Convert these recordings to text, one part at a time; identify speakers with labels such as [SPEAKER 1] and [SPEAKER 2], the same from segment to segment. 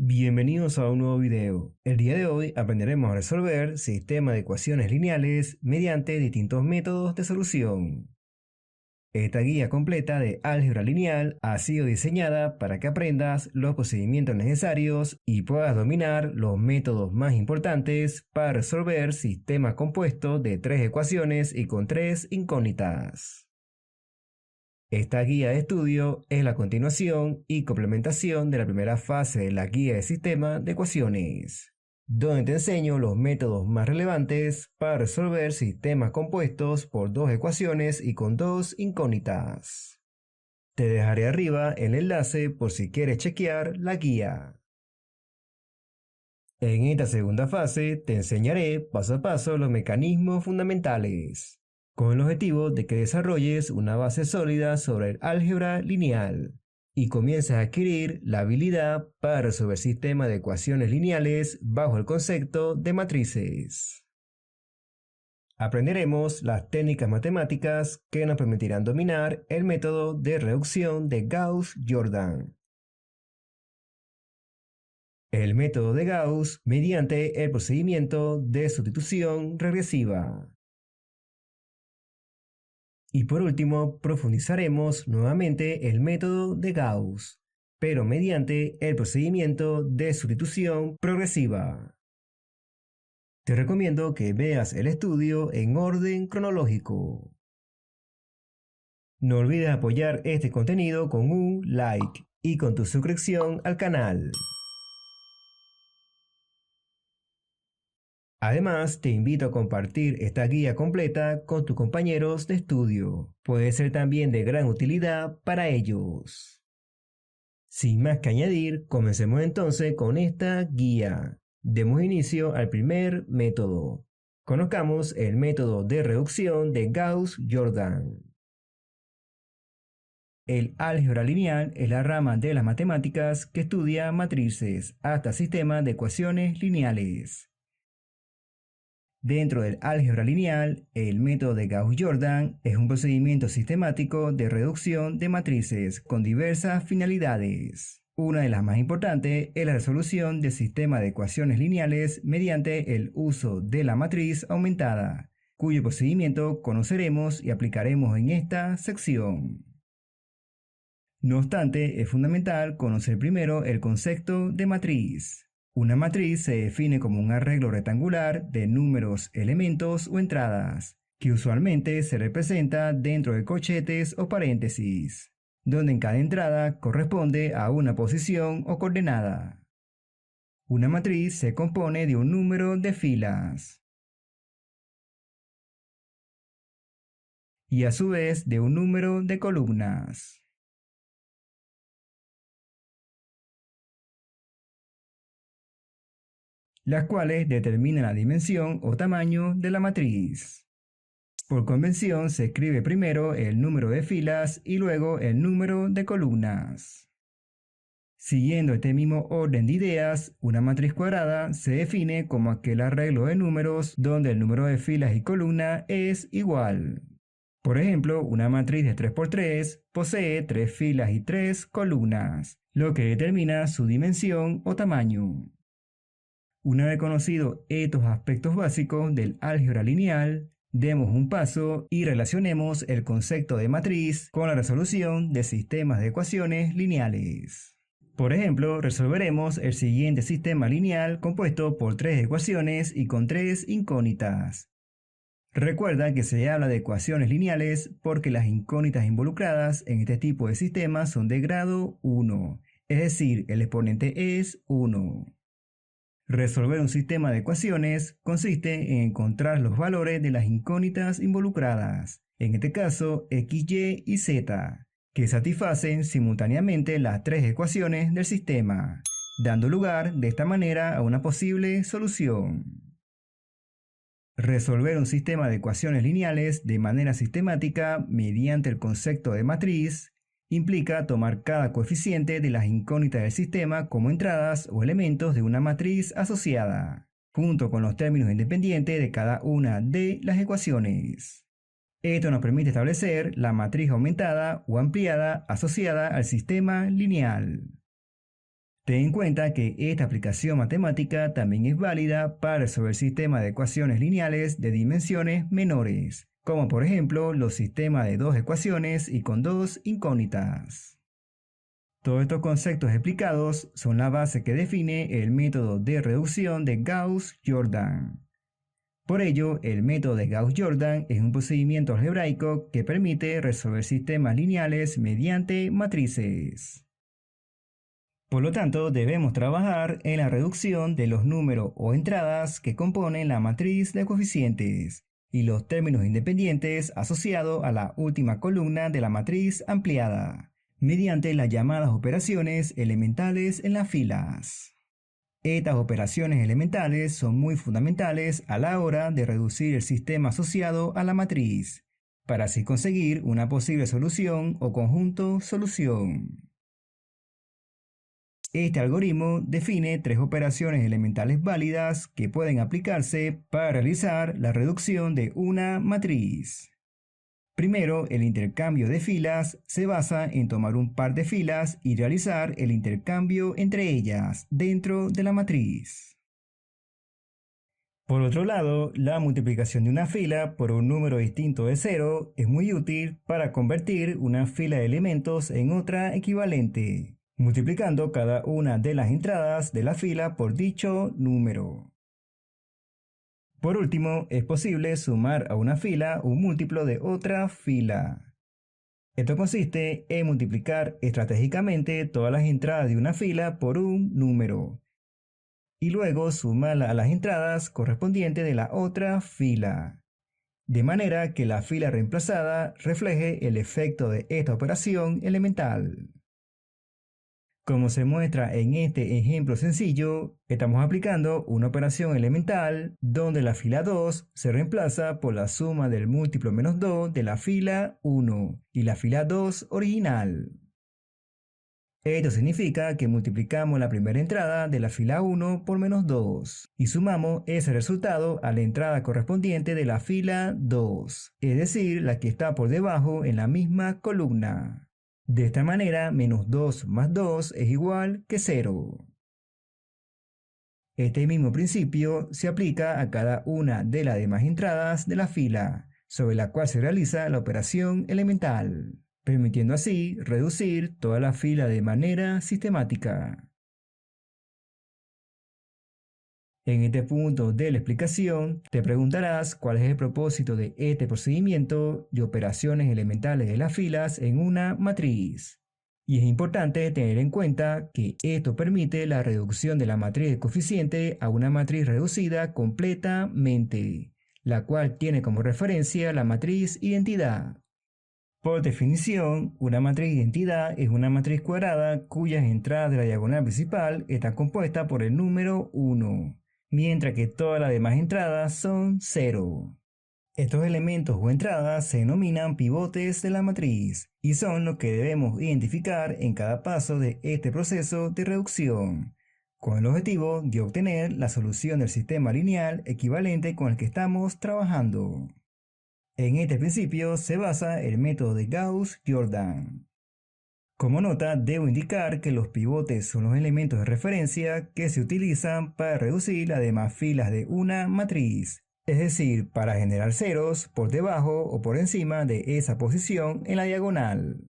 [SPEAKER 1] Bienvenidos a un nuevo video. El día de hoy aprenderemos a resolver sistemas de ecuaciones lineales mediante distintos métodos de solución. Esta guía completa de álgebra lineal ha sido diseñada para que aprendas los procedimientos necesarios y puedas dominar los métodos más importantes para resolver sistemas compuestos de 3 ecuaciones y con 3 incógnitas. Esta guía de estudio es la continuación y complementación de la primera fase de la guía de sistema de ecuaciones, donde te enseño los métodos más relevantes para resolver sistemas compuestos por 2 ecuaciones y con 2 incógnitas. Te dejaré arriba el enlace por si quieres chequear la guía. En esta segunda fase te enseñaré paso a paso los mecanismos fundamentales, con el objetivo de que desarrolles una base sólida sobre el álgebra lineal y comiences a adquirir la habilidad para resolver sistemas de ecuaciones lineales bajo el concepto de matrices. Aprenderemos las técnicas matemáticas que nos permitirán dominar el método de reducción de Gauss-Jordan. El método de Gauss mediante el procedimiento de sustitución regresiva. Y por último, profundizaremos nuevamente el método de Gauss, pero mediante el procedimiento de sustitución progresiva. Te recomiendo que veas el estudio en orden cronológico. No olvides apoyar este contenido con un like y con tu suscripción al canal. Además, te invito a compartir esta guía completa con tus compañeros de estudio. Puede ser también de gran utilidad para ellos. Sin más que añadir, comencemos entonces con esta guía. Demos inicio al primer método. Conozcamos el método de reducción de Gauss-Jordan. El álgebra lineal es la rama de las matemáticas que estudia matrices hasta sistemas de ecuaciones lineales. Dentro del álgebra lineal, el método de Gauss-Jordan es un procedimiento sistemático de reducción de matrices con diversas finalidades. Una de las más importantes es la resolución del sistema de ecuaciones lineales mediante el uso de la matriz aumentada, cuyo procedimiento conoceremos y aplicaremos en esta sección. No obstante, es fundamental conocer primero el concepto de matriz. Una matriz se define como un arreglo rectangular de números, elementos o entradas, que usualmente se representa dentro de corchetes o paréntesis, donde en cada entrada corresponde a una posición o coordenada. Una matriz se compone de un número de filas y a su vez de un número de columnas. Las cuales determinan la dimensión o tamaño de la matriz. Por convención se escribe primero el número de filas y luego el número de columnas. Siguiendo este mismo orden de ideas, una matriz cuadrada se define como aquel arreglo de números donde el número de filas y columnas es igual. Por ejemplo, una matriz de 3×3 posee 3 filas y 3 columnas, lo que determina su dimensión o tamaño. Una vez conocidos estos aspectos básicos del álgebra lineal, demos un paso y relacionemos el concepto de matriz con la resolución de sistemas de ecuaciones lineales. Por ejemplo, resolveremos el siguiente sistema lineal compuesto por 3 ecuaciones y con 3 incógnitas. Recuerda que se habla de ecuaciones lineales porque las incógnitas involucradas en este tipo de sistemas son de grado 1, es decir, el exponente es 1. Resolver un sistema de ecuaciones consiste en encontrar los valores de las incógnitas involucradas, en este caso x, y y z, que satisfacen simultáneamente las 3 ecuaciones del sistema, dando lugar de esta manera a una posible solución. Resolver un sistema de ecuaciones lineales de manera sistemática mediante el concepto de matriz implica tomar cada coeficiente de las incógnitas del sistema como entradas o elementos de una matriz asociada, junto con los términos independientes de cada una de las ecuaciones. Esto nos permite establecer la matriz aumentada o ampliada asociada al sistema lineal. Ten en cuenta que esta aplicación matemática también es válida para resolver sistemas de ecuaciones lineales de dimensiones menores, como por ejemplo los sistemas de dos ecuaciones y con dos incógnitas. Todos estos conceptos explicados son la base que define el método de reducción de Gauss-Jordan. Por ello, el método de Gauss-Jordan es un procedimiento algebraico que permite resolver sistemas lineales mediante matrices. Por lo tanto, debemos trabajar en la reducción de los números o entradas que componen la matriz de coeficientes y los términos independientes asociados a la última columna de la matriz ampliada, mediante las llamadas operaciones elementales en las filas. Estas operaciones elementales son muy fundamentales a la hora de reducir el sistema asociado a la matriz, para así conseguir una posible solución o conjunto solución. Este algoritmo define tres operaciones elementales válidas que pueden aplicarse para realizar la reducción de una matriz. Primero, el intercambio de filas se basa en tomar un par de filas y realizar el intercambio entre ellas dentro de la matriz. Por otro lado, la multiplicación de una fila por un número distinto de 0 es muy útil para convertir una fila de elementos en otra equivalente, multiplicando cada una de las entradas de la fila por dicho número. Por último, es posible sumar a una fila un múltiplo de otra fila. Esto consiste en multiplicar estratégicamente todas las entradas de una fila por un número, y luego sumarla a las entradas correspondientes de la otra fila, de manera que la fila reemplazada refleje el efecto de esta operación elemental. Como se muestra en este ejemplo sencillo, estamos aplicando una operación elemental donde la fila 2 se reemplaza por la suma del múltiplo menos 2 de la fila 1 y la fila 2 original. Esto significa que multiplicamos la primera entrada de la fila 1 por menos 2 y sumamos ese resultado a la entrada correspondiente de la fila 2, es decir, la que está por debajo en la misma columna. De esta manera, menos 2 más 2 es igual que 0. Este mismo principio se aplica a cada una de las demás entradas de la fila, sobre la cual se realiza la operación elemental, permitiendo así reducir toda la fila de manera sistemática. En este punto de la explicación, te preguntarás cuál es el propósito de este procedimiento y operaciones elementales de las filas en una matriz. Y es importante tener en cuenta que esto permite la reducción de la matriz de coeficiente a una matriz reducida completamente, la cual tiene como referencia la matriz identidad. Por definición, una matriz identidad es una matriz cuadrada cuyas entradas de la diagonal principal están compuestas por el número 1. Mientras que todas las demás entradas son 0. Estos elementos o entradas se denominan pivotes de la matriz y son los que debemos identificar en cada paso de este proceso de reducción, con el objetivo de obtener la solución del sistema lineal equivalente con el que estamos trabajando. En este principio se basa el método de Gauss-Jordan. Como nota, debo indicar que los pivotes son los elementos de referencia que se utilizan para reducir las demás filas de una matriz, es decir, para generar ceros por debajo o por encima de esa posición en la diagonal.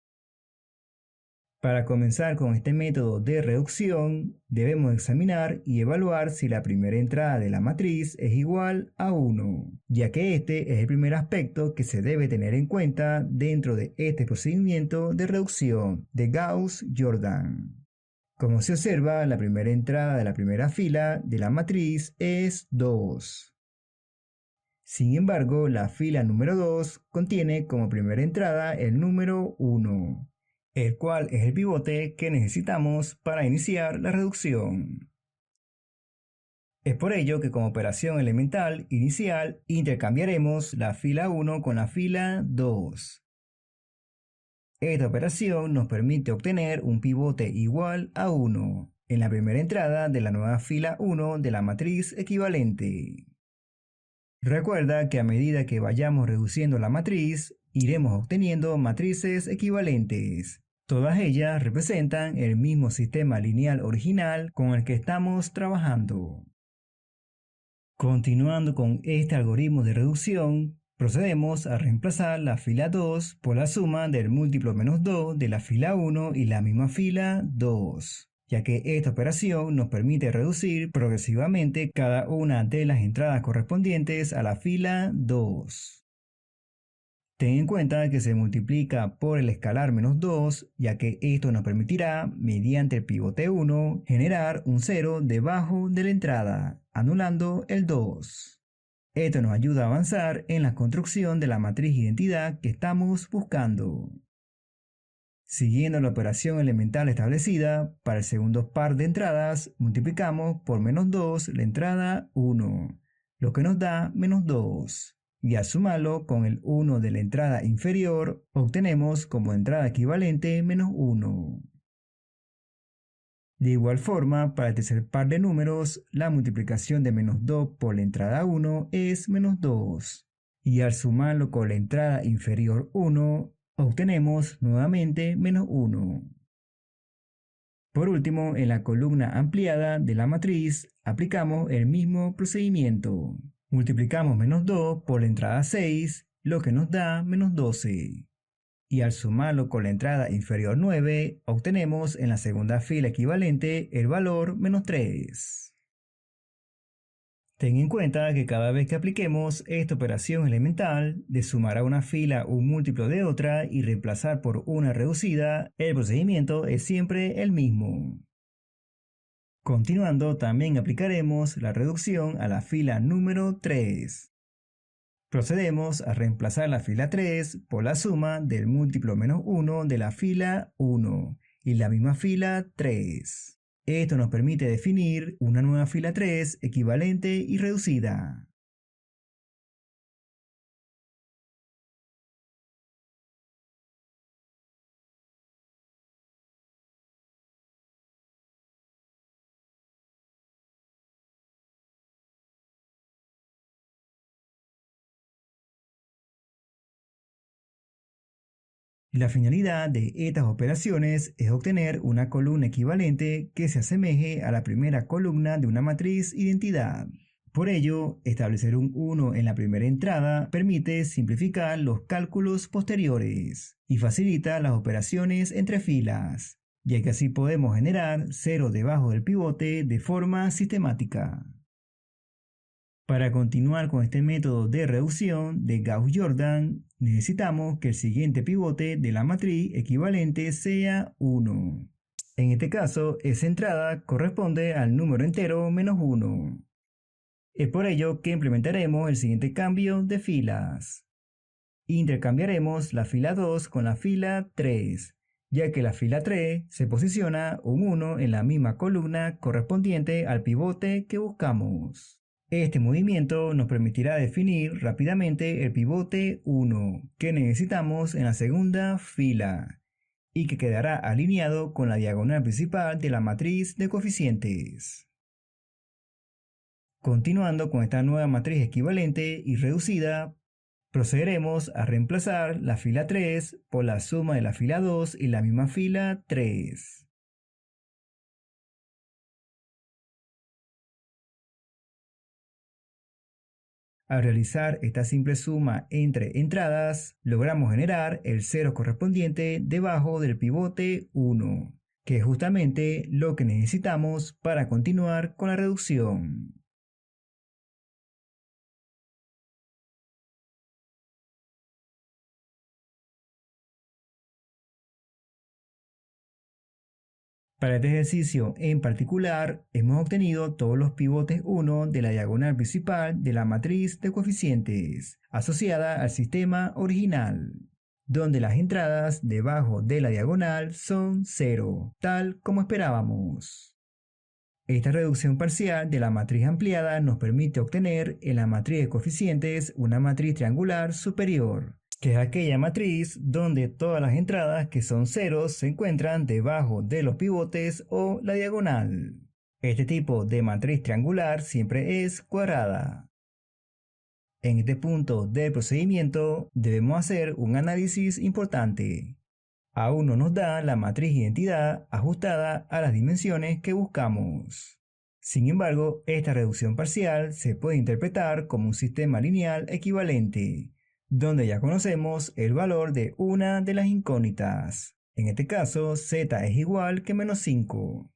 [SPEAKER 1] Para comenzar con este método de reducción, debemos examinar y evaluar si la primera entrada de la matriz es igual a 1, ya que este es el primer aspecto que se debe tener en cuenta dentro de este procedimiento de reducción de Gauss-Jordan. Como se observa, la primera entrada de la primera fila de la matriz es 2. Sin embargo, la fila número 2 contiene como primera entrada el número 1. El cual es el pivote que necesitamos para iniciar la reducción. Es por ello que como operación elemental inicial intercambiaremos la fila 1 con la fila 2. Esta operación nos permite obtener un pivote igual a 1 en la primera entrada de la nueva fila 1 de la matriz equivalente. Recuerda que a medida que vayamos reduciendo la matriz, iremos obteniendo matrices equivalentes, Todas ellas representan el mismo sistema lineal original con el que estamos trabajando. Continuando con este algoritmo de reducción, procedemos a reemplazar la fila 2 por la suma del múltiplo menos 2 de la fila 1 y la misma fila 2, ya que esta operación nos permite reducir progresivamente cada una de las entradas correspondientes a la fila 2. Ten en cuenta que se multiplica por el escalar menos 2, ya que esto nos permitirá, mediante el pivote 1, generar un 0 debajo de la entrada, anulando el 2. Esto nos ayuda a avanzar en la construcción de la matriz identidad que estamos buscando. Siguiendo la operación elemental establecida, para el segundo par de entradas, multiplicamos por menos 2 la entrada 1, lo que nos da menos 2. Y al sumarlo con el 1 de la entrada inferior, obtenemos como entrada equivalente menos 1. De igual forma, para el tercer par de números, la multiplicación de menos 2 por la entrada 1 es menos 2. Y al sumarlo con la entrada inferior 1, obtenemos nuevamente menos 1. Por último, en la columna ampliada de la matriz, aplicamos el mismo procedimiento. Multiplicamos menos 2 por la entrada 6, lo que nos da menos 12. Y al sumarlo con la entrada inferior 9, obtenemos en la segunda fila equivalente el valor menos 3. Ten en cuenta que cada vez que apliquemos esta operación elemental de sumar a una fila un múltiplo de otra y reemplazar por una reducida, el procedimiento es siempre el mismo. Continuando, también aplicaremos la reducción a la fila número 3. Procedemos a reemplazar la fila 3 por la suma del múltiplo menos 1 de la fila 1 y la misma fila 3. Esto nos permite definir una nueva fila 3 equivalente y reducida. La finalidad de estas operaciones es obtener una columna equivalente que se asemeje a la primera columna de una matriz identidad. Por ello, establecer un 1 en la primera entrada permite simplificar los cálculos posteriores y facilita las operaciones entre filas, ya que así podemos generar 0 debajo del pivote de forma sistemática. Para continuar con este método de reducción de Gauss-Jordan, necesitamos que el siguiente pivote de la matriz equivalente sea 1. En este caso, esa entrada corresponde al número entero menos 1. Es por ello que implementaremos el siguiente cambio de filas. Intercambiaremos la fila 2 con la fila 3, ya que la fila 3 se posiciona un 1 en la misma columna correspondiente al pivote que buscamos. Este movimiento nos permitirá definir rápidamente el pivote 1 que necesitamos en la segunda fila y que quedará alineado con la diagonal principal de la matriz de coeficientes. Continuando con esta nueva matriz equivalente y reducida, procederemos a reemplazar la fila 3 por la suma de la fila 2 y la misma fila 3. Al realizar esta simple suma entre entradas, logramos generar el 0 correspondiente debajo del pivote 1, que es justamente lo que necesitamos para continuar con la reducción. Para este ejercicio en particular, hemos obtenido todos los pivotes 1 de la diagonal principal de la matriz de coeficientes, asociada al sistema original, donde las entradas debajo de la diagonal son 0, tal como esperábamos. Esta reducción parcial de la matriz ampliada nos permite obtener en la matriz de coeficientes una matriz triangular superior, que es aquella matriz donde todas las entradas que son ceros se encuentran debajo de los pivotes o la diagonal. Este tipo de matriz triangular siempre es cuadrada. En este punto del procedimiento debemos hacer un análisis importante. aún no nos da la matriz identidad ajustada a las dimensiones que buscamos. Sin embargo, esta reducción parcial se puede interpretar como un sistema lineal equivalente, donde ya conocemos el valor de una de las incógnitas. En este caso, z es igual que menos 5.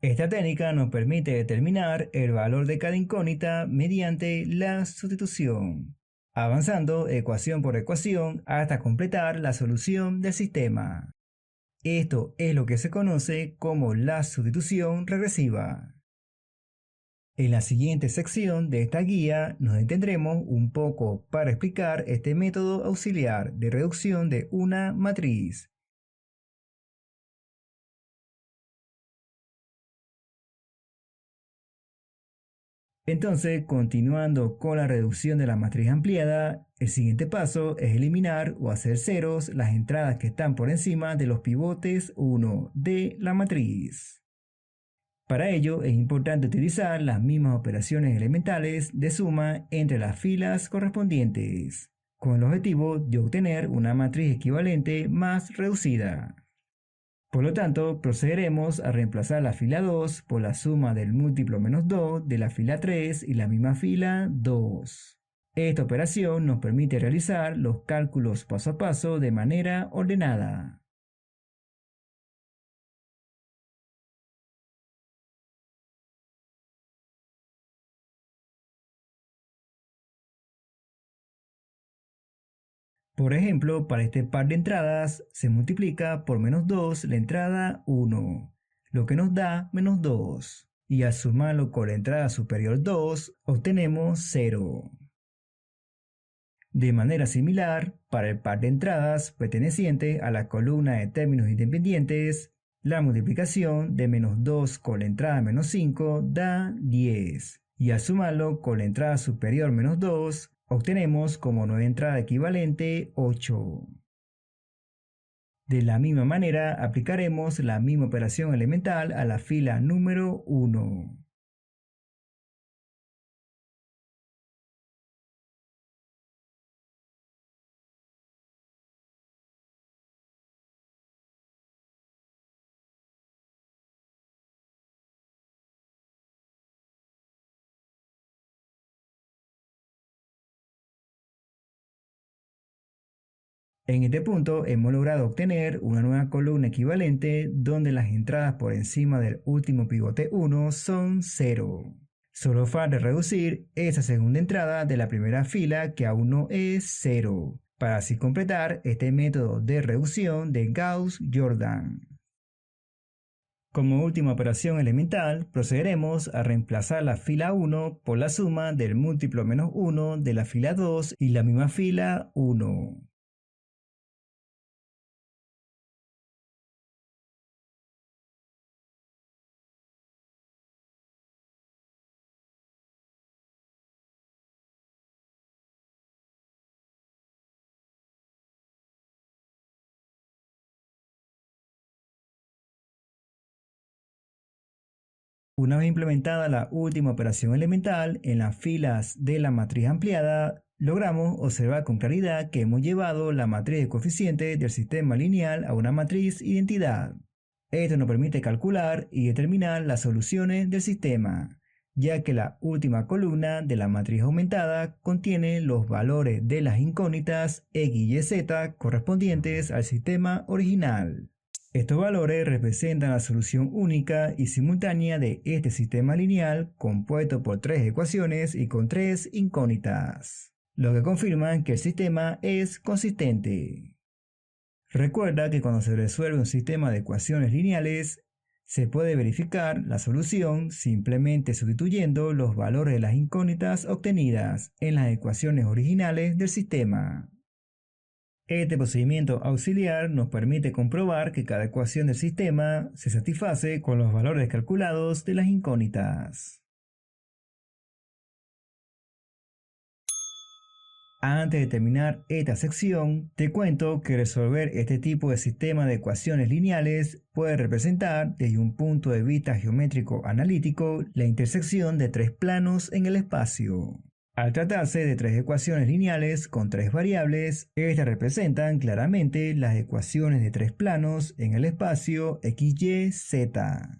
[SPEAKER 1] Esta técnica nos permite determinar el valor de cada incógnita mediante la sustitución, avanzando ecuación por ecuación hasta completar la solución del sistema. Esto es lo que se conoce como la sustitución regresiva. En la siguiente sección de esta guía nos detendremos un poco para explicar este método auxiliar de reducción de una matriz. Entonces, continuando con la reducción de la matriz ampliada, el siguiente paso es eliminar o hacer ceros las entradas que están por encima de los pivotes 1 de la matriz. Para ello es importante utilizar las mismas operaciones elementales de suma entre las filas correspondientes, con el objetivo de obtener una matriz equivalente más reducida. Por lo tanto, procederemos a reemplazar la fila 2 por la suma del múltiplo menos 2 de la fila 3 y la misma fila 2. Esta operación nos permite realizar los cálculos paso a paso de manera ordenada. Por ejemplo, para este par de entradas se multiplica por menos 2 la entrada 1, lo que nos da menos 2. Y al sumarlo con la entrada superior 2, obtenemos 0. De manera similar, para el par de entradas perteneciente a la columna de términos independientes, la multiplicación de menos 2 con la entrada menos 5 da 10. Y al sumarlo con la entrada superior menos 2, obtenemos como nueva entrada equivalente 8. De la misma manera, aplicaremos la misma operación elemental a la fila número 1. En este punto hemos logrado obtener una nueva columna equivalente donde las entradas por encima del último pivote 1 son 0. Solo falta reducir esa segunda entrada de la primera fila que aún no es 0, para así completar este método de reducción de Gauss-Jordan. Como última operación elemental, procederemos a reemplazar la fila 1 por la suma del múltiplo menos 1 de la fila 2 y la misma fila 1. Una vez implementada la última operación elemental en las filas de la matriz ampliada, logramos observar con claridad que hemos llevado la matriz de coeficientes del sistema lineal a una matriz identidad. Esto nos permite calcular y determinar las soluciones del sistema, ya que la última columna de la matriz aumentada contiene los valores de las incógnitas x y z correspondientes al sistema original. Estos valores representan la solución única y simultánea de este sistema lineal compuesto por 3 ecuaciones y con 3 incógnitas, lo que confirma que el sistema es consistente. Recuerda que cuando se resuelve un sistema de ecuaciones lineales, se puede verificar la solución simplemente sustituyendo los valores de las incógnitas obtenidas en las ecuaciones originales del sistema. Este procedimiento auxiliar nos permite comprobar que cada ecuación del sistema se satisface con los valores calculados de las incógnitas. Antes de terminar esta sección, te cuento que resolver este tipo de sistema de ecuaciones lineales puede representar, desde un punto de vista geométrico analítico, la intersección de 3 planos en el espacio. Al tratarse de tres ecuaciones lineales con tres variables, estas representan claramente las ecuaciones de tres planos en el espacio x, y, z.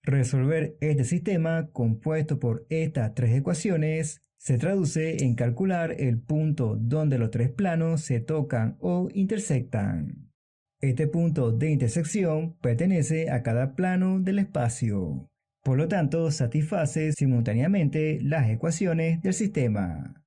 [SPEAKER 1] Resolver este sistema compuesto por estas tres ecuaciones se traduce en calcular el punto donde los tres planos se tocan o intersectan. Este punto de intersección pertenece a cada plano del espacio. Por lo tanto, satisface simultáneamente las ecuaciones del sistema.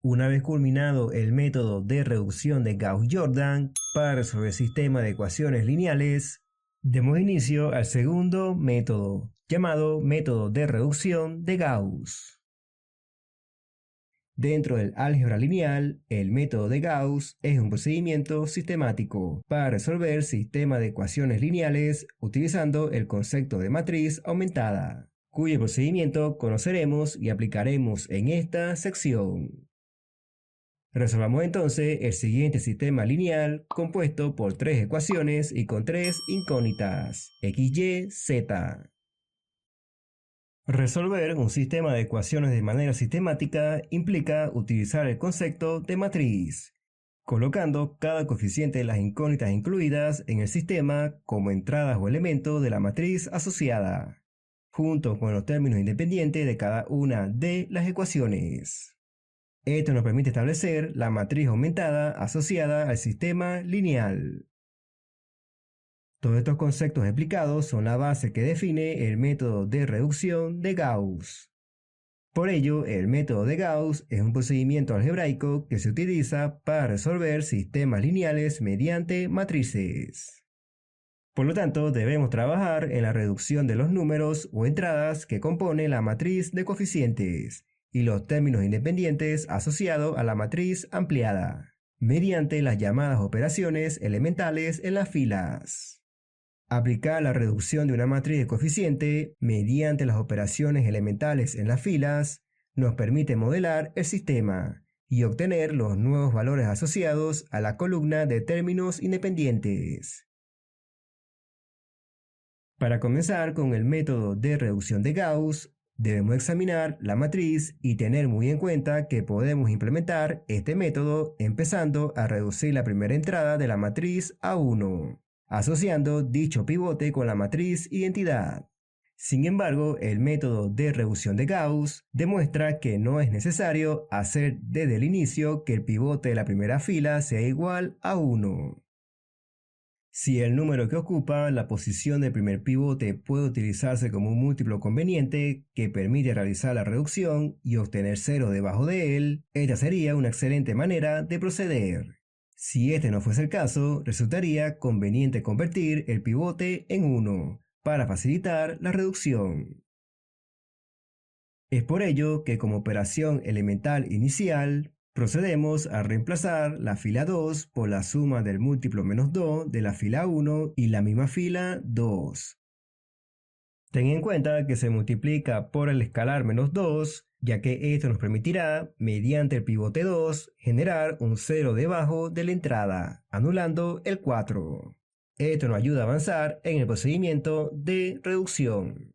[SPEAKER 1] Una vez culminado el método de reducción de Gauss-Jordan para resolver el sistema de ecuaciones lineales, demos inicio al segundo método, llamado método de reducción de Gauss. Dentro del álgebra lineal, el método de Gauss es un procedimiento sistemático para resolver sistemas de ecuaciones lineales utilizando el concepto de matriz aumentada, cuyo procedimiento conoceremos y aplicaremos en esta sección. Resolvamos entonces el siguiente sistema lineal compuesto por tres ecuaciones y con tres incógnitas, x, y, z. Resolver un sistema de ecuaciones de manera sistemática implica utilizar el concepto de matriz, colocando cada coeficiente de las incógnitas incluidas en el sistema como entradas o elementos de la matriz asociada, junto con los términos independientes de cada una de las ecuaciones. Esto nos permite establecer la matriz aumentada asociada al sistema lineal. Todos estos conceptos explicados son la base que define el método de reducción de Gauss. Por ello, el método de Gauss es un procedimiento algebraico que se utiliza para resolver sistemas lineales mediante matrices. Por lo tanto, debemos trabajar en la reducción de los números o entradas que componen la matriz de coeficientes y los términos independientes asociados a la matriz ampliada, mediante las llamadas operaciones elementales en las filas. Aplicar la reducción de una matriz de coeficiente mediante las operaciones elementales en las filas nos permite modelar el sistema y obtener los nuevos valores asociados a la columna de términos independientes. Para comenzar con el método de reducción de Gauss, debemos examinar la matriz y tener muy en cuenta que podemos implementar este método empezando a reducir la primera entrada de la matriz a 1. Asociando dicho pivote con la matriz identidad. Sin embargo, el método de reducción de Gauss demuestra que no es necesario hacer desde el inicio que el pivote de la primera fila sea igual a 1. Si el número que ocupa la posición del primer pivote puede utilizarse como un múltiplo conveniente que permite realizar la reducción y obtener 0 debajo de él, esta sería una excelente manera de proceder. Si este no fuese el caso, resultaría conveniente convertir el pivote en 1 para facilitar la reducción. Es por ello que como operación elemental inicial, procedemos a reemplazar la fila 2 por la suma del múltiplo menos 2 de la fila 1 y la misma fila 2. Ten en cuenta que se multiplica por el escalar menos 2, ya que esto nos permitirá, mediante el pivote 2, generar un 0 debajo de la entrada, anulando el 4. Esto nos ayuda a avanzar en el procedimiento de reducción.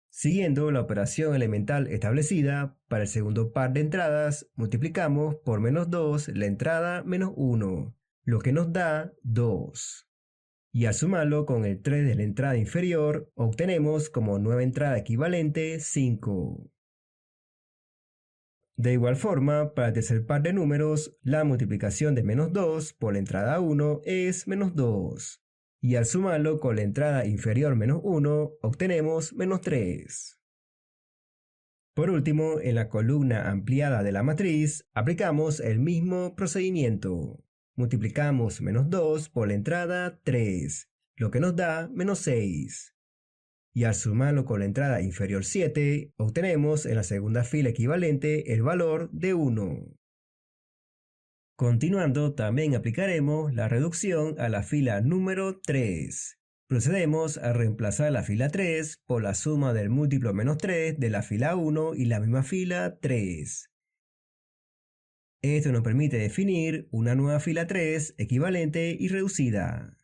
[SPEAKER 1] Siguiendo la operación elemental establecida, para el segundo par de entradas, multiplicamos por menos 2 la entrada menos 1, lo que nos da 2. Y al sumarlo con el 3 de la entrada inferior, obtenemos como nueva entrada equivalente 5. De igual forma, para el tercer par de números, la multiplicación de menos 2 por la entrada 1 es menos 2. Y al sumarlo con la entrada inferior menos 1, obtenemos menos 3. Por último, en la columna ampliada de la matriz, aplicamos el mismo procedimiento. Multiplicamos menos 2 por la entrada 3, lo que nos da menos 6. Y al sumarlo con la entrada inferior 7, obtenemos en la segunda fila equivalente el valor de 1. Continuando, también aplicaremos la reducción a la fila número 3. Procedemos a reemplazar la fila 3 por la suma del múltiplo menos 3 de la fila 1 y la misma fila 3. Esto nos permite definir una nueva fila 3 equivalente y reducida.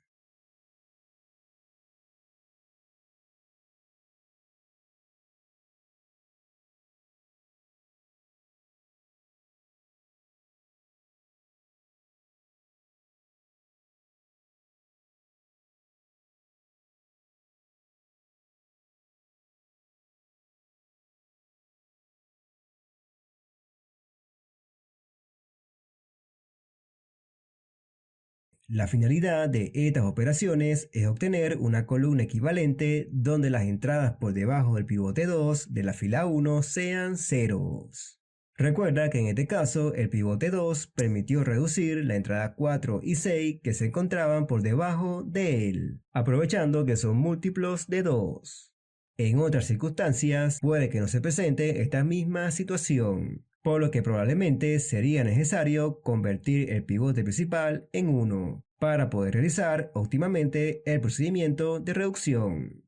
[SPEAKER 1] La finalidad de estas operaciones es obtener una columna equivalente donde las entradas por debajo del pivote 2 de la fila 1 sean ceros. Recuerda que en este caso el pivote 2 permitió reducir la entrada 4 y 6 que se encontraban por debajo de él, aprovechando que son múltiplos de 2. En otras circunstancias puede que no se presente esta misma situación, por lo que probablemente sería necesario convertir el pivote principal en 1 para poder realizar óptimamente el procedimiento de reducción.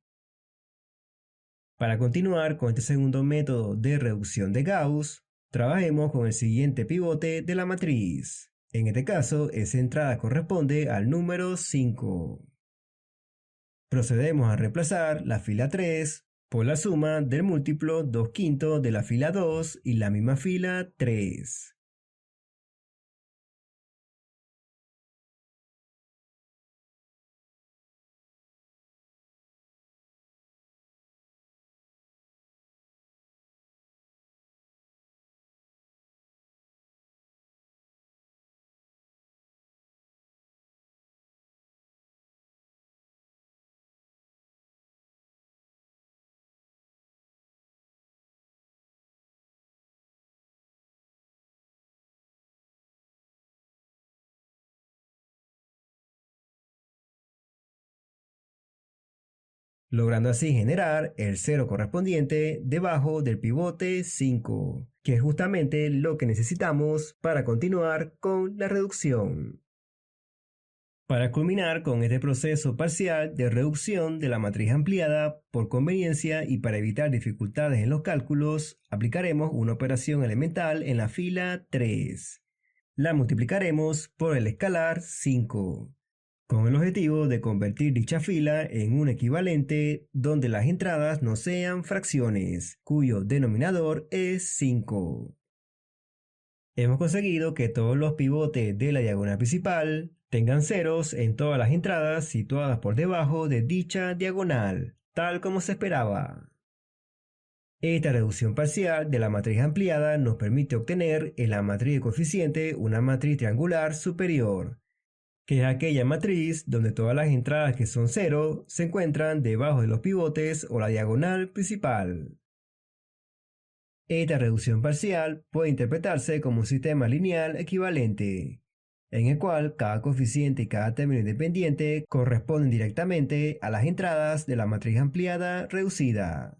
[SPEAKER 1] Para continuar con este segundo método de reducción de Gauss, trabajemos con el siguiente pivote de la matriz. En este caso, esa entrada corresponde al número 5. Procedemos a reemplazar la fila 3 por la suma del múltiplo 2/5 de la fila 2 y la misma fila 3. Logrando así generar el 0 correspondiente debajo del pivote 5, que es justamente lo que necesitamos para continuar con la reducción. Para culminar con este proceso parcial de reducción de la matriz ampliada, por conveniencia y para evitar dificultades en los cálculos, aplicaremos una operación elemental en la fila 3. La multiplicaremos por el escalar 5. Con el objetivo de convertir dicha fila en un equivalente donde las entradas no sean fracciones, cuyo denominador es 5. Hemos conseguido que todos los pivotes de la diagonal principal tengan ceros en todas las entradas situadas por debajo de dicha diagonal, tal como se esperaba. Esta reducción parcial de la matriz ampliada nos permite obtener en la matriz de coeficiente una matriz triangular superior, que es aquella matriz donde todas las entradas que son 0 se encuentran debajo de los pivotes o la diagonal principal. Esta reducción parcial puede interpretarse como un sistema lineal equivalente, en el cual cada coeficiente y cada término independiente corresponden directamente a las entradas de la matriz ampliada reducida.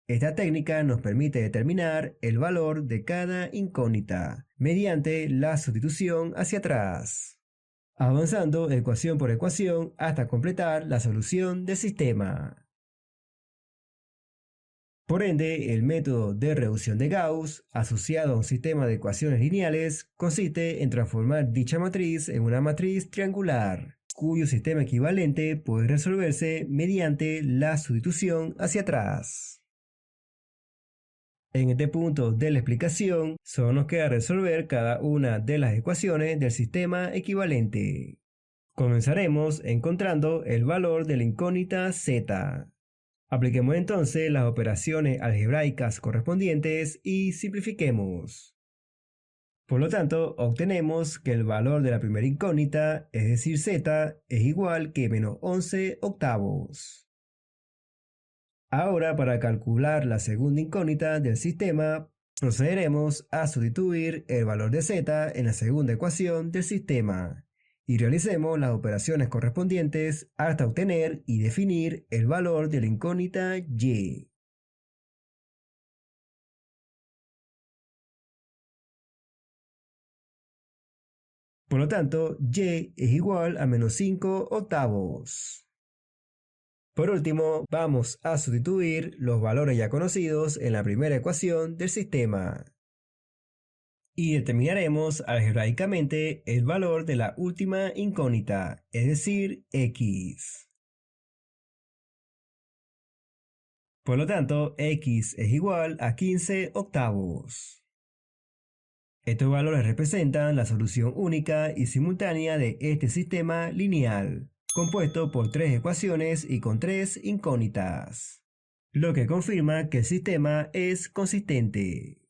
[SPEAKER 1] Esta técnica nos permite determinar el valor de cada incógnita mediante la sustitución hacia atrás, avanzando ecuación por ecuación hasta completar la solución del sistema. Por ende, el método de reducción de Gauss, asociado a un sistema de ecuaciones lineales, consiste en transformar dicha matriz en una matriz triangular, cuyo sistema equivalente puede resolverse mediante la sustitución hacia atrás. En este punto de la explicación, solo nos queda resolver cada una de las ecuaciones del sistema equivalente. Comenzaremos encontrando el valor de la incógnita z. Apliquemos entonces las operaciones algebraicas correspondientes y simplifiquemos. Por lo tanto, obtenemos que el valor de la primera incógnita, es decir z, es igual que menos 11 octavos. Ahora, para calcular la segunda incógnita del sistema, procederemos a sustituir el valor de z en la segunda ecuación del sistema y realicemos las operaciones correspondientes hasta obtener y definir el valor de la incógnita y. Por lo tanto, y es igual a menos 5 octavos. Por último, vamos a sustituir los valores ya conocidos en la primera ecuación del sistema y determinaremos algebraicamente el valor de la última incógnita, es decir, x. Por lo tanto, x es igual a 15 octavos. Estos valores representan la solución única y simultánea de este sistema lineal, compuesto por 3 ecuaciones y con 3 incógnitas, lo que confirma que el sistema es consistente.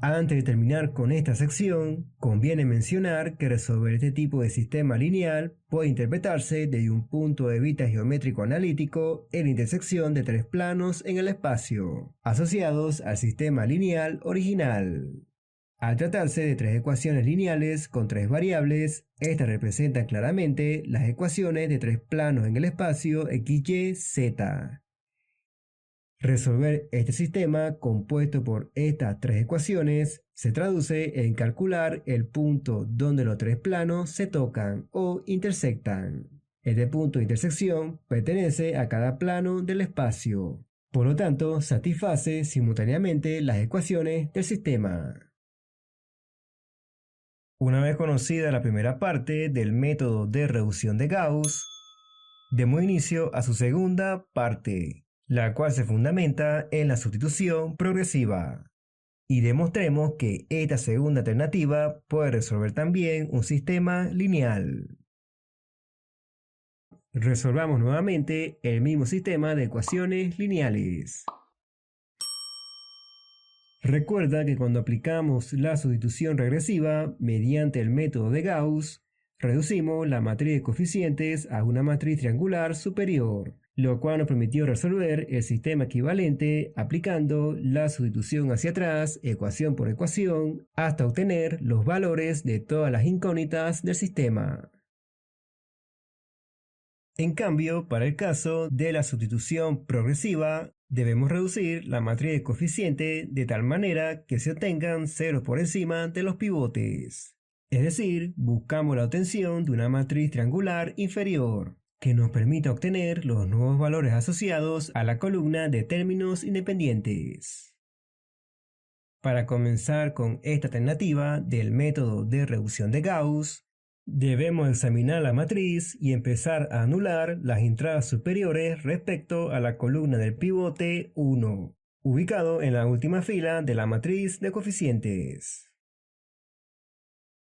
[SPEAKER 1] Antes de terminar con esta sección, conviene mencionar que resolver este tipo de sistema lineal puede interpretarse desde un punto de vista geométrico analítico en la intersección de tres planos en el espacio, asociados al sistema lineal original. Al tratarse de tres ecuaciones lineales con tres variables, estas representan claramente las ecuaciones de tres planos en el espacio x, y, z. Resolver este sistema compuesto por estas tres ecuaciones se traduce en calcular el punto donde los tres planos se tocan o intersectan. Este punto de intersección pertenece a cada plano del espacio. Por lo tanto, satisface simultáneamente las ecuaciones del sistema. Una vez conocida la primera parte del método de reducción de Gauss, demos inicio a su segunda parte, la cual se fundamenta en la sustitución progresiva. Y demostremos que esta segunda alternativa puede resolver también un sistema lineal. Resolvamos nuevamente el mismo sistema de ecuaciones lineales. Recuerda que cuando aplicamos la sustitución regresiva mediante el método de Gauss, reducimos la matriz de coeficientes a una matriz triangular superior, lo cual nos permitió resolver el sistema equivalente aplicando la sustitución hacia atrás, ecuación por ecuación, hasta obtener los valores de todas las incógnitas del sistema. En cambio, para el caso de la sustitución progresiva, debemos reducir la matriz de coeficiente de tal manera que se obtengan ceros por encima de los pivotes. Es decir, buscamos la obtención de una matriz triangular inferior, que nos permita obtener los nuevos valores asociados a la columna de términos independientes. Para comenzar con esta alternativa del método de reducción de Gauss, debemos examinar la matriz y empezar a anular las entradas superiores respecto a la columna del pivote 1, ubicado en la última fila de la matriz de coeficientes.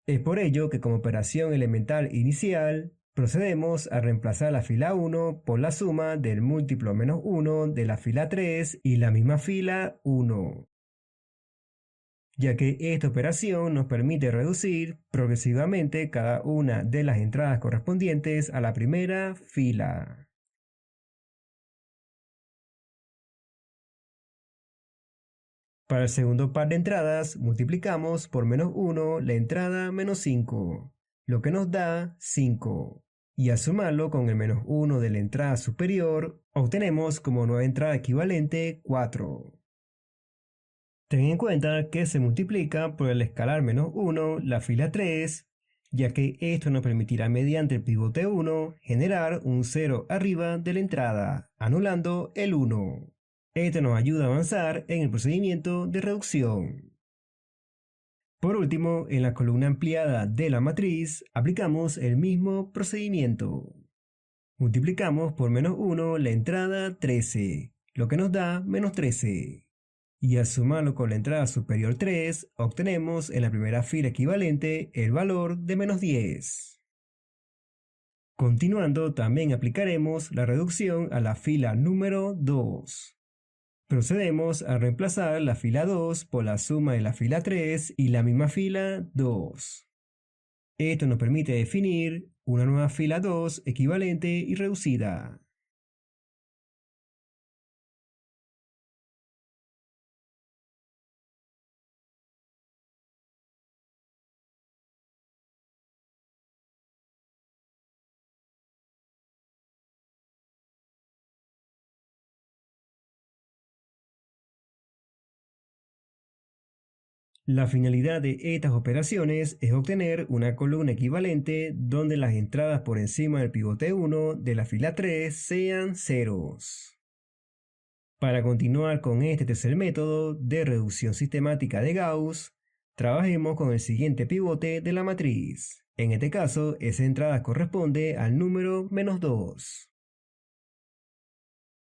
[SPEAKER 1] Es por ello que como operación elemental inicial, procedemos a reemplazar la fila 1 por la suma del múltiplo menos 1 de la fila 3 y la misma fila 1. Ya que esta operación nos permite reducir progresivamente cada una de las entradas correspondientes a la primera fila. Para el segundo par de entradas, multiplicamos por menos 1 la entrada menos 5, lo que nos da 5. Y al sumarlo con el menos 1 de la entrada superior, obtenemos como nueva entrada equivalente 4. Ten en cuenta que se multiplica por el escalar menos 1 la fila 3, ya que esto nos permitirá mediante el pivote 1 generar un 0 arriba de la entrada, anulando el 1. Esto nos ayuda a avanzar en el procedimiento de reducción. Por último, en la columna ampliada de la matriz, aplicamos el mismo procedimiento. Multiplicamos por menos 1 la entrada 13, lo que nos da menos 13. Y al sumarlo con la entrada superior 3, obtenemos en la primera fila equivalente el valor de menos 10. Continuando, también aplicaremos la reducción a la fila número 2. Procedemos a reemplazar la fila 2 por la suma de la fila 3 y la misma fila 2. Esto nos permite definir una nueva fila 2 equivalente y reducida. La finalidad de estas operaciones es obtener una columna equivalente donde las entradas por encima del pivote 1 de la fila 3 sean ceros. Para continuar con este tercer método de reducción sistemática de Gauss, trabajemos con el siguiente pivote de la matriz. En este caso, esa entrada corresponde al número menos 2.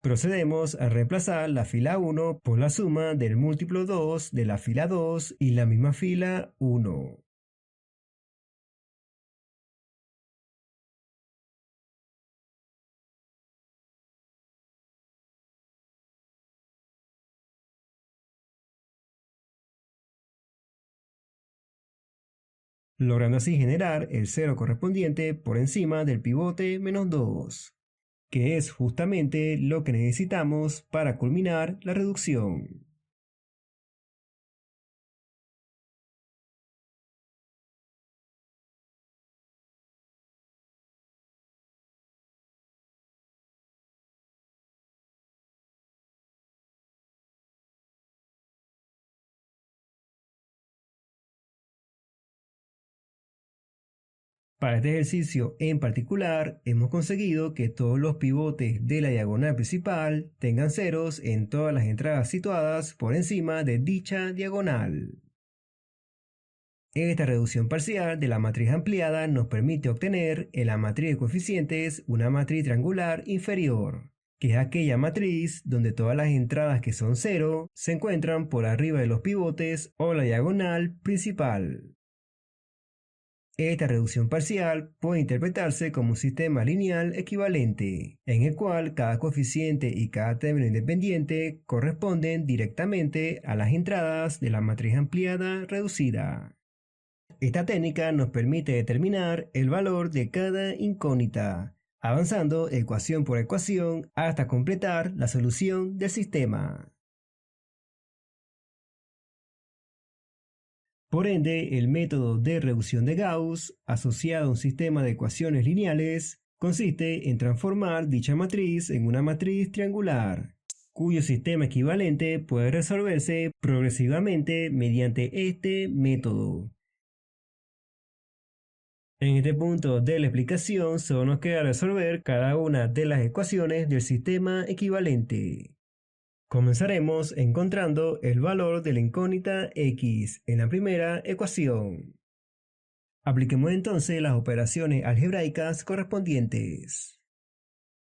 [SPEAKER 1] Procedemos a reemplazar la fila 1 por la suma del múltiplo 2 de la fila 2 y la misma fila 1. logrando así generar el cero correspondiente por encima del pivote -2, que es justamente lo que necesitamos para culminar la reducción. Para este ejercicio en particular, hemos conseguido que todos los pivotes de la diagonal principal tengan ceros en todas las entradas situadas por encima de dicha diagonal. Esta reducción parcial de la matriz ampliada nos permite obtener en la matriz de coeficientes una matriz triangular inferior, que es aquella matriz donde todas las entradas que son cero se encuentran por arriba de los pivotes o la diagonal principal. Esta reducción parcial puede interpretarse como un sistema lineal equivalente, en el cual cada coeficiente y cada término independiente corresponden directamente a las entradas de la matriz ampliada reducida. Esta técnica nos permite determinar el valor de cada incógnita, avanzando ecuación por ecuación hasta completar la solución del sistema. Por ende, el método de reducción de Gauss, asociado a un sistema de ecuaciones lineales, consiste en transformar dicha matriz en una matriz triangular, cuyo sistema equivalente puede resolverse progresivamente mediante este método. En este punto de la explicación solo nos queda resolver cada una de las ecuaciones del sistema equivalente. Comenzaremos encontrando el valor de la incógnita x en la primera ecuación. Apliquemos entonces las operaciones algebraicas correspondientes.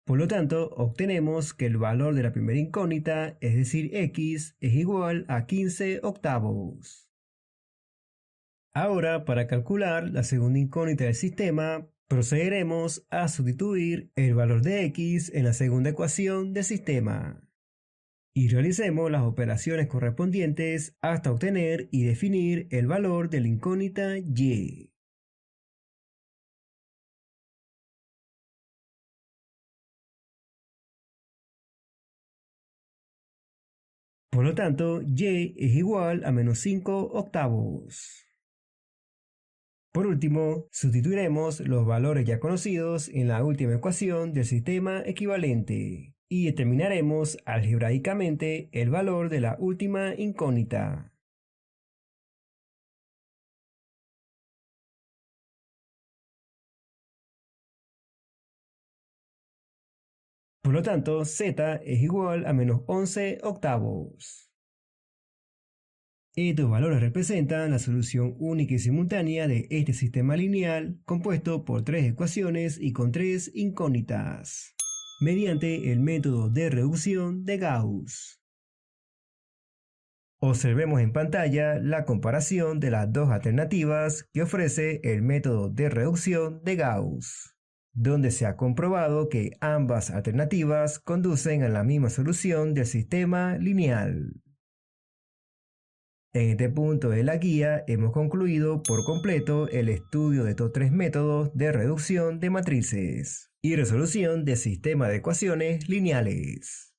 [SPEAKER 1] Por lo tanto, obtenemos que el valor de la primera incógnita, es decir, x, es igual a 15 octavos. Ahora, para calcular la segunda incógnita del sistema, procederemos a sustituir el valor de x en la segunda ecuación del sistema. Y realicemos las operaciones correspondientes hasta obtener y definir el valor de la incógnita y. Por lo tanto, y es igual a menos 5 octavos. Por último, sustituiremos los valores ya conocidos en la última ecuación del sistema equivalente y determinaremos algebraicamente el valor de la última incógnita. Por lo tanto, z es igual a menos 11 octavos. Estos valores representan la solución única y simultánea de este sistema lineal compuesto por tres ecuaciones y con tres incógnitas, mediante el método de reducción de Gauss. Observemos en pantalla la comparación de las dos alternativas que ofrece el método de reducción de Gauss, donde se ha comprobado que ambas alternativas conducen a la misma solución del sistema lineal. En este punto de la guía hemos concluido por completo el estudio de estos tres métodos de reducción de matrices y resolución de sistemas de ecuaciones lineales.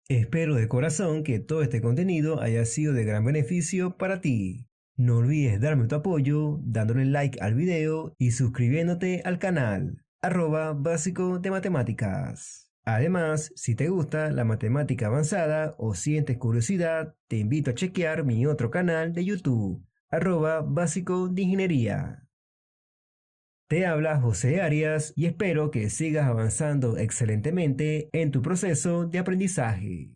[SPEAKER 1] Espero de corazón que todo este contenido haya sido de gran beneficio para ti. No olvides darme tu apoyo dándole like al video y suscribiéndote al canal @básico de matemáticas. Además, si te gusta la matemática avanzada o sientes curiosidad, te invito a chequear mi otro canal de YouTube, @básico de ingeniería. Te habla José Arias y espero que sigas avanzando excelentemente en tu proceso de aprendizaje.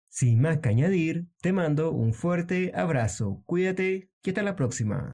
[SPEAKER 1] Sin más que añadir, te mando un fuerte abrazo, cuídate y hasta la próxima.